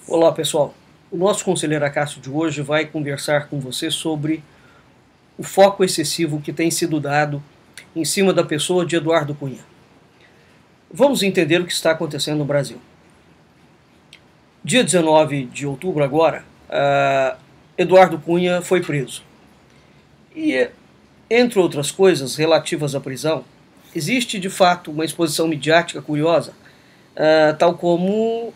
Olá pessoal, o nosso conselheiro Acácio de hoje vai conversar com você sobre o foco excessivo que tem sido dado em cima da pessoa de Eduardo Cunha. Vamos entender o que está acontecendo no Brasil. Dia 19 de outubro agora, Eduardo Cunha foi preso. E, entre outras coisas relativas à prisão, existe de fato uma exposição midiática curiosa, tal como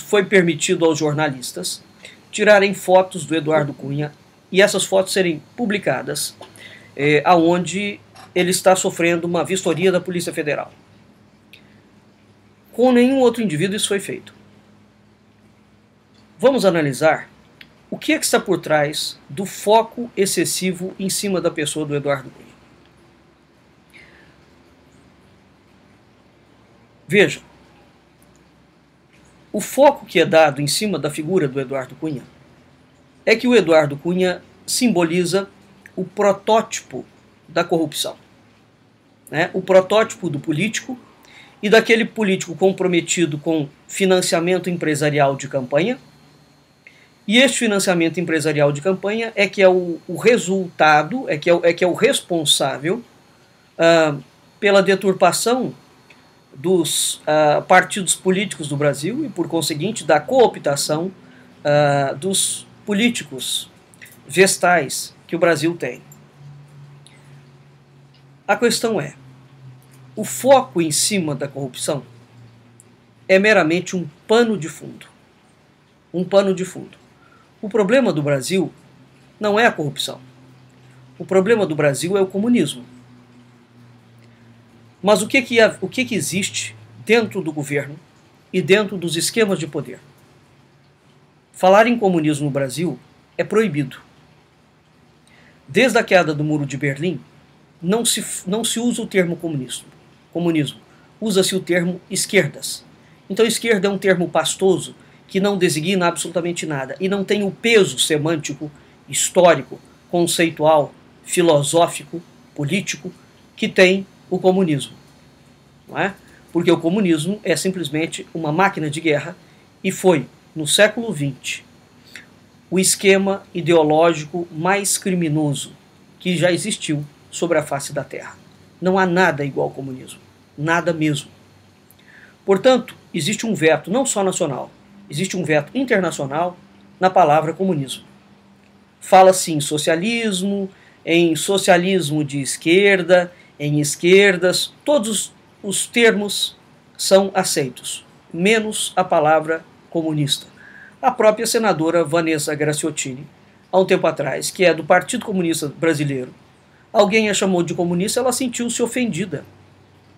foi permitido aos jornalistas tirarem fotos do Eduardo Cunha e essas fotos serem publicadas aonde ele está sofrendo uma vistoria da Polícia Federal. Com nenhum outro indivíduo isso foi feito. Vamos analisar o que está por trás do foco excessivo em cima da pessoa do Eduardo Cunha. Veja, o foco que é dado em cima da figura do Eduardo Cunha é que o Eduardo Cunha simboliza o protótipo da corrupção, né? O protótipo do político e daquele político comprometido com financiamento empresarial de campanha. E este financiamento empresarial de campanha é que é o resultado, é que é o responsável pela deturpação dos partidos políticos do Brasil e, por conseguinte, da cooptação dos políticos vestais que o Brasil tem. A questão é, o foco em cima da corrupção é meramente um pano de fundo. Um pano de fundo. O problema do Brasil não é a corrupção. O problema do Brasil é o comunismo. Mas o que existe dentro do governo e dentro dos esquemas de poder? Falar em comunismo no Brasil é proibido. Desde a queda do Muro de Berlim, não se usa o termo comunismo. Usa-se o termo esquerdas. Então esquerda é um termo pastoso que não designa absolutamente nada e não tem o peso semântico, histórico, conceitual, filosófico, político que tem o comunismo. Não é? Porque o comunismo é simplesmente uma máquina de guerra e foi, no século XX, o esquema ideológico mais criminoso que já existiu sobre a face da Terra. Não há nada igual ao comunismo. Nada mesmo. Portanto, existe um veto não só nacional, existe um veto internacional na palavra comunismo. Fala-se em socialismo de esquerda, em esquerdas, todos os termos são aceitos, menos a palavra comunista. A própria senadora Vanessa Graciottini, há um tempo atrás, que é do Partido Comunista Brasileiro, alguém a chamou de comunista, ela sentiu-se ofendida,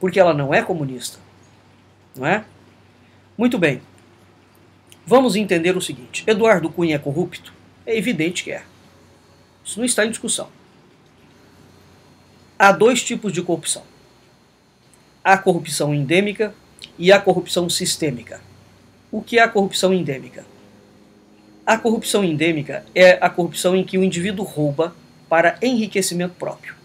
porque ela não é comunista. Não é? Muito bem. Vamos entender o seguinte. Eduardo Cunha é corrupto? É evidente que é. Isso não está em discussão. Há dois tipos de corrupção. A corrupção endêmica e a corrupção sistêmica. O que é a corrupção endêmica? A corrupção endêmica é a corrupção em que o indivíduo rouba para enriquecimento próprio.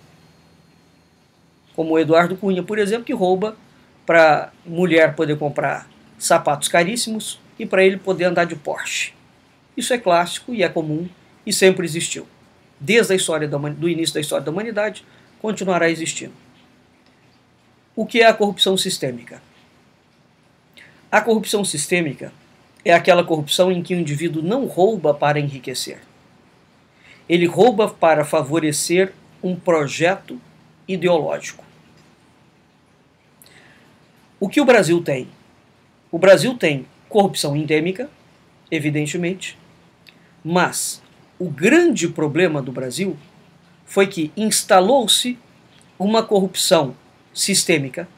Como o Eduardo Cunha, por exemplo, que rouba para mulher poder comprar sapatos caríssimos e para ele poder andar de Porsche. Isso é clássico e é comum e sempre existiu. Desde a história do início da história da humanidade, continuará existindo. O que é a corrupção sistêmica? A corrupção sistêmica é aquela corrupção em que o indivíduo não rouba para enriquecer. Ele rouba para favorecer um projeto ideológico. O que o Brasil tem? O Brasil tem corrupção endêmica, evidentemente, mas o grande problema do Brasil foi que instalou-se uma corrupção sistêmica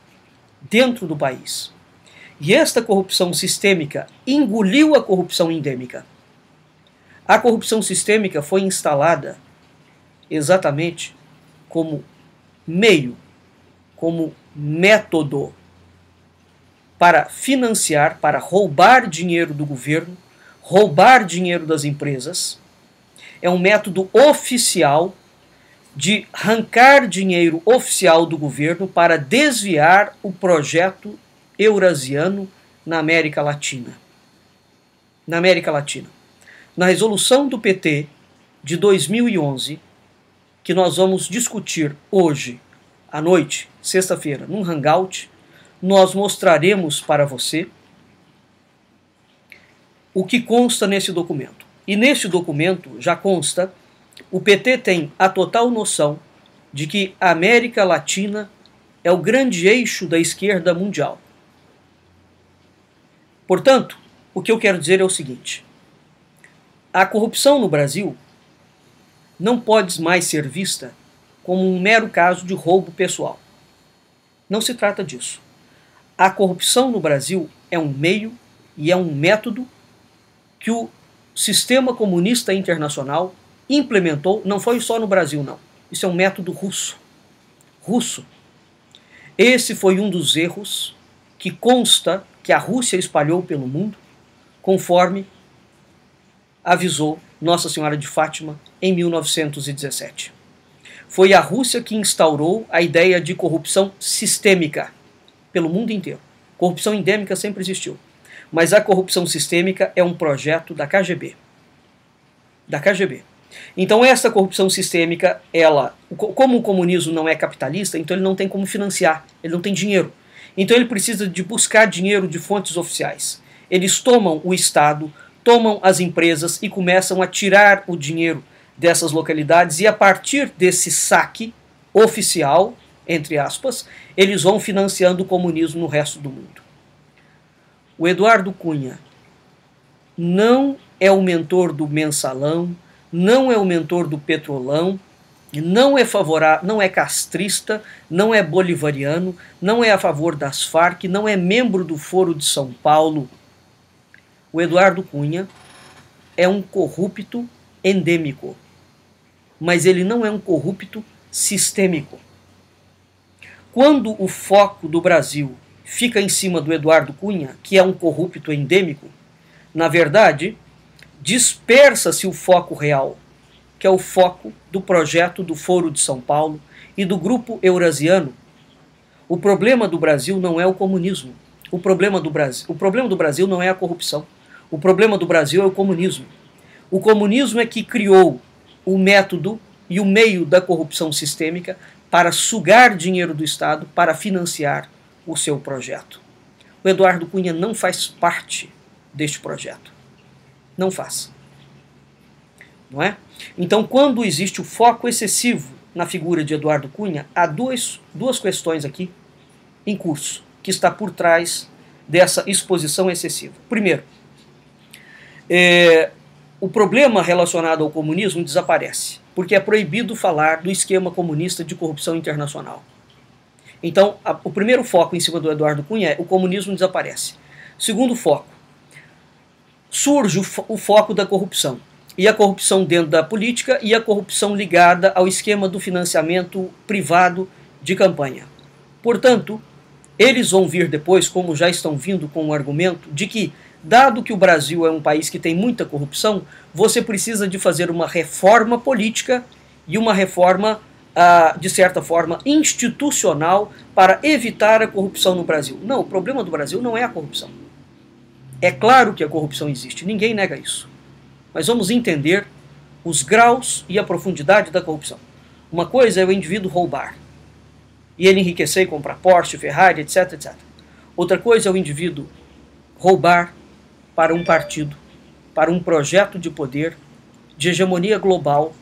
dentro do país. E esta corrupção sistêmica engoliu a corrupção endêmica. A corrupção sistêmica foi instalada exatamente como meio, como método para financiar, para roubar dinheiro do governo, roubar dinheiro das empresas. É um método oficial de arrancar dinheiro oficial do governo para desviar o projeto eurasiano na América Latina. na América Latina. Na resolução do PT de 2011, que nós vamos discutir hoje à noite, sexta-feira, num hangout, nós mostraremos para você o que consta nesse documento. E nesse documento já consta, o PT tem a total noção de que a América Latina é o grande eixo da esquerda mundial. Portanto, o que eu quero dizer é o seguinte: a corrupção no Brasil não pode mais ser vista como um mero caso de roubo pessoal. Não se trata disso. A corrupção no Brasil é um meio e é um método que o sistema comunista internacional implementou, não foi só no Brasil, não. Isso é um método russo. Esse foi um dos erros que consta que a Rússia espalhou pelo mundo, conforme avisou Nossa Senhora de Fátima em 1917. Foi a Rússia que instaurou a ideia de corrupção sistêmica pelo mundo inteiro. Corrupção endêmica sempre existiu, mas a corrupção sistêmica é um projeto da KGB. Então essa corrupção sistêmica, como o comunismo não é capitalista, então ele não tem como financiar, ele não tem dinheiro. Então ele precisa de buscar dinheiro de fontes oficiais. Eles tomam o Estado, tomam as empresas e começam a tirar o dinheiro dessas localidades, e a partir desse saque oficial, entre aspas, eles vão financiando o comunismo no resto do mundo. O Eduardo Cunha não é o mentor do mensalão, não é o mentor do petrolão, não é favorável, não é castrista, não é bolivariano, não é a favor das Farc, não é membro do Foro de São Paulo. O Eduardo Cunha é um corrupto endêmico, mas ele não é um corrupto sistêmico. Quando o foco do Brasil fica em cima do Eduardo Cunha, que é um corrupto endêmico, na verdade, dispersa-se o foco real, que é o foco do projeto do Foro de São Paulo e do Grupo Eurasiano. O problema do Brasil não é o comunismo. O problema do Brasil não é a corrupção. O problema do Brasil é o comunismo. O comunismo é que criou o método e o meio da corrupção sistêmica para sugar dinheiro do Estado para financiar o seu projeto. O Eduardo Cunha não faz parte deste projeto. Não faz. Não é? Então, quando existe o foco excessivo na figura de Eduardo Cunha, há duas questões aqui em curso, que está por trás dessa exposição excessiva. Primeiro, o problema relacionado ao comunismo desaparece, porque é proibido falar do esquema comunista de corrupção internacional. Então, o primeiro foco em cima do Eduardo Cunha é o comunismo desaparece. Segundo foco, surge o foco da corrupção. E a corrupção dentro da política e a corrupção ligada ao esquema do financiamento privado de campanha. Portanto, eles vão vir depois, como já estão vindo, com o argumento de que, dado que o Brasil é um país que tem muita corrupção, você precisa de fazer uma reforma política e uma reforma, de certa forma, institucional para evitar a corrupção no Brasil. Não, o problema do Brasil não é a corrupção. É claro que a corrupção existe, ninguém nega isso. Mas vamos entender os graus e a profundidade da corrupção. Uma coisa é o indivíduo roubar, e ele enriquecer e comprar Porsche, Ferrari, etc, etc. Outra coisa é o indivíduo roubar para um partido, para um projeto de poder, de hegemonia global,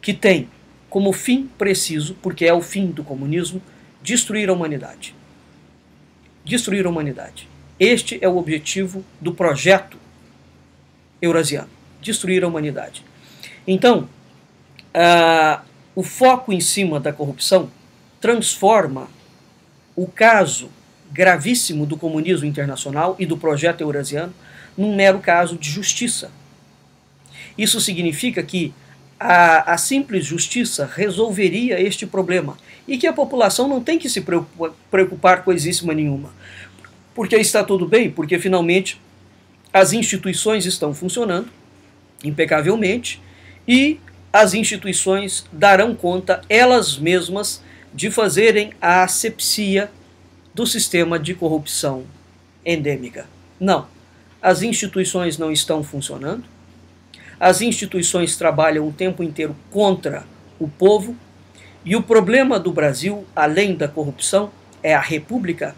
que tem como fim preciso, porque é o fim do comunismo, destruir a humanidade. Destruir a humanidade. Este é o objetivo do projeto eurasiano. Destruir a humanidade. Então, o foco em cima da corrupção transforma o caso gravíssimo do comunismo internacional e do projeto eurasiano num mero caso de justiça. Isso significa que a simples justiça resolveria este problema e que a população não tem que se preocupar coisíssima nenhuma. Porque está tudo bem, porque finalmente as instituições estão funcionando impecavelmente e as instituições darão conta elas mesmas de fazerem a asepsia do sistema de corrupção endêmica. Não. as instituições não estão funcionando, as instituições trabalham o tempo inteiro contra o povo, e o problema do Brasil, além da corrupção, é a República.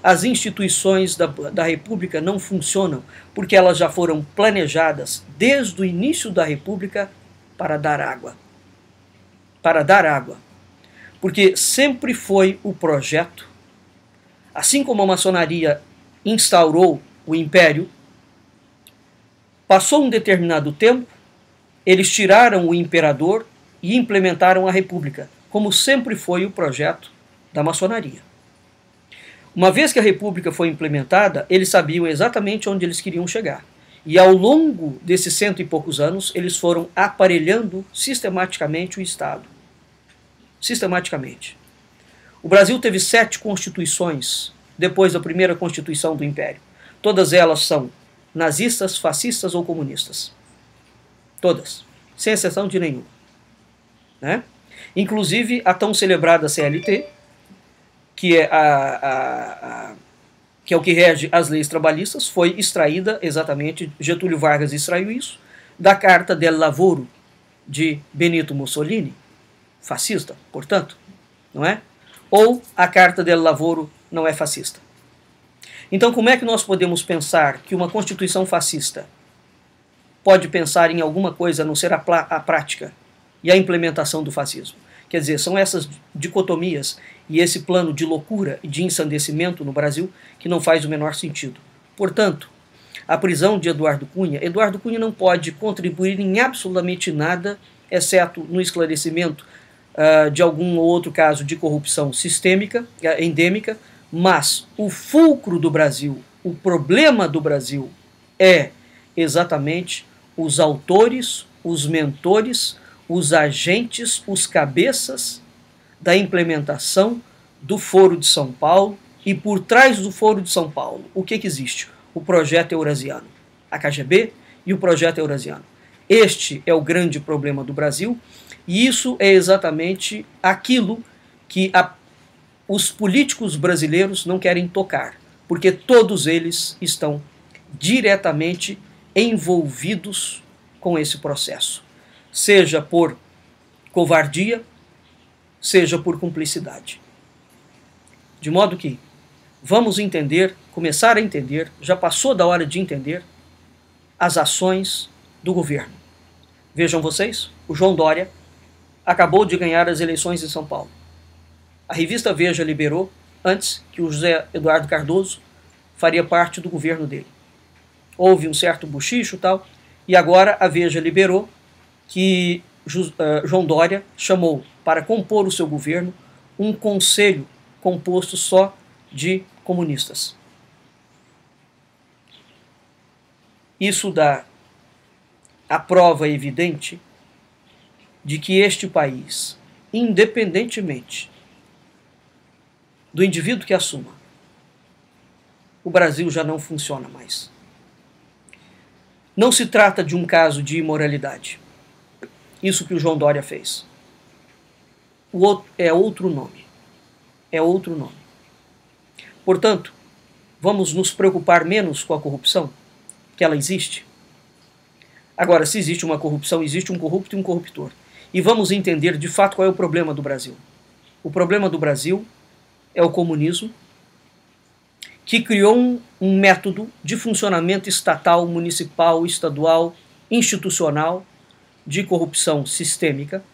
As instituições da República não funcionam porque elas já foram planejadas desde o início da República para dar água. Para dar água. Porque sempre foi o projeto, assim como a maçonaria instaurou o império, passou um determinado tempo, eles tiraram o imperador e implementaram a República, como sempre foi o projeto da maçonaria. Uma vez que a República foi implementada, eles sabiam exatamente onde eles queriam chegar. E ao longo desses 100 e poucos anos, eles foram aparelhando sistematicamente o Estado. Sistematicamente. O Brasil teve 7 constituições depois da primeira Constituição do Império. Todas elas são nazistas, fascistas ou comunistas. Todas. Sem exceção de nenhuma. Né? Inclusive a tão celebrada CLT, que é, que é o que rege as leis trabalhistas, foi extraída exatamente, Getúlio Vargas extraiu isso, da Carta del Lavoro de Benito Mussolini, fascista, portanto, não é? Ou a Carta del Lavoro não é fascista. Então, como é que nós podemos pensar que uma Constituição fascista pode pensar em alguma coisa a não ser a prática e a implementação do fascismo? Quer dizer, são essas dicotomias e esse plano de loucura e de ensandecimento no Brasil que não faz o menor sentido. Portanto, a prisão de Eduardo Cunha não pode contribuir em absolutamente nada, exceto no esclarecimento de algum ou outro caso de corrupção sistêmica, endêmica, mas o fulcro do Brasil, o problema do Brasil é exatamente os autores, os mentores, os agentes, os cabeças da implementação do Foro de São Paulo, e por trás do Foro de São Paulo, o que existe? O projeto eurasiano, a KGB e o projeto eurasiano. Este é o grande problema do Brasil, e isso é exatamente aquilo que os políticos brasileiros não querem tocar, porque todos eles estão diretamente envolvidos com esse processo, seja por covardia, seja por cumplicidade. De modo que vamos entender, começar a entender, já passou da hora de entender, as ações do governo. Vejam vocês, o João Dória acabou de ganhar as eleições em São Paulo. A revista Veja liberou antes que o José Eduardo Cardoso faria parte do governo dele. Houve um certo bochicho e tal, e agora a Veja liberou que João Dória chamou para compor o seu governo um conselho composto só de comunistas. Isso dá a prova evidente de que este país, independentemente do indivíduo que assuma, o Brasil já não funciona mais. Não se trata de um caso de imoralidade. Isso que o João Dória fez. O outro é outro nome. É outro nome. Portanto, vamos nos preocupar menos com a corrupção, que ela existe. Agora, se existe uma corrupção, existe um corrupto e um corruptor. E vamos entender de fato qual é o problema do Brasil. O problema do Brasil é o comunismo, que criou um método de funcionamento estatal, municipal, estadual, institucional, de corrupção sistêmica,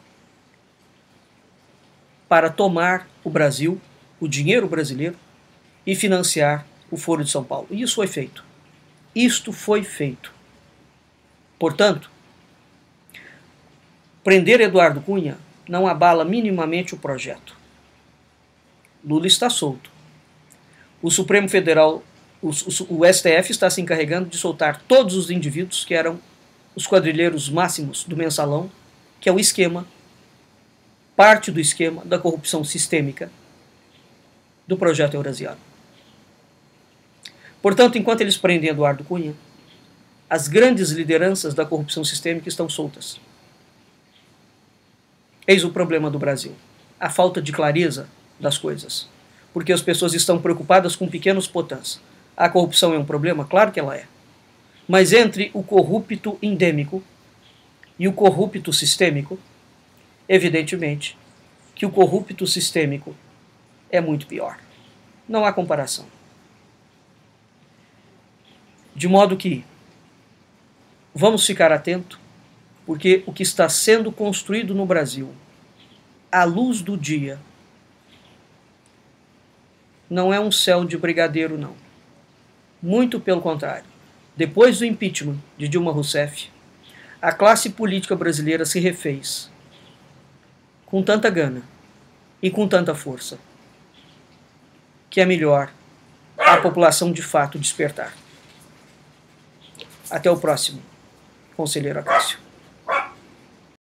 para tomar o Brasil, o dinheiro brasileiro, e financiar o Foro de São Paulo. E isso foi feito. Isto foi feito. Portanto, prender Eduardo Cunha não abala minimamente o projeto. Lula está solto. O Supremo Federal, o STF está se encarregando de soltar todos os indivíduos que eram os quadrilheiros máximos do mensalão, que é o esquema, parte do esquema da corrupção sistêmica do projeto eurasiano. Portanto, enquanto eles prendem Eduardo Cunha, as grandes lideranças da corrupção sistêmica estão soltas. Eis o problema do Brasil, a falta de clareza das coisas, porque as pessoas estão preocupadas com pequenos potãs. A corrupção é um problema? Claro que ela é. Mas entre o corrupto endêmico e o corrupto sistêmico, evidentemente que o corrupto sistêmico é muito pior. Não há comparação. De modo que vamos ficar atentos, porque o que está sendo construído no Brasil, à luz do dia, não é um céu de brigadeiro, não. Muito pelo contrário. Depois do impeachment de Dilma Rousseff, a classe política brasileira se refez com tanta gana e com tanta força que é melhor a população de fato despertar. Até o próximo, Conselheiro Acácio.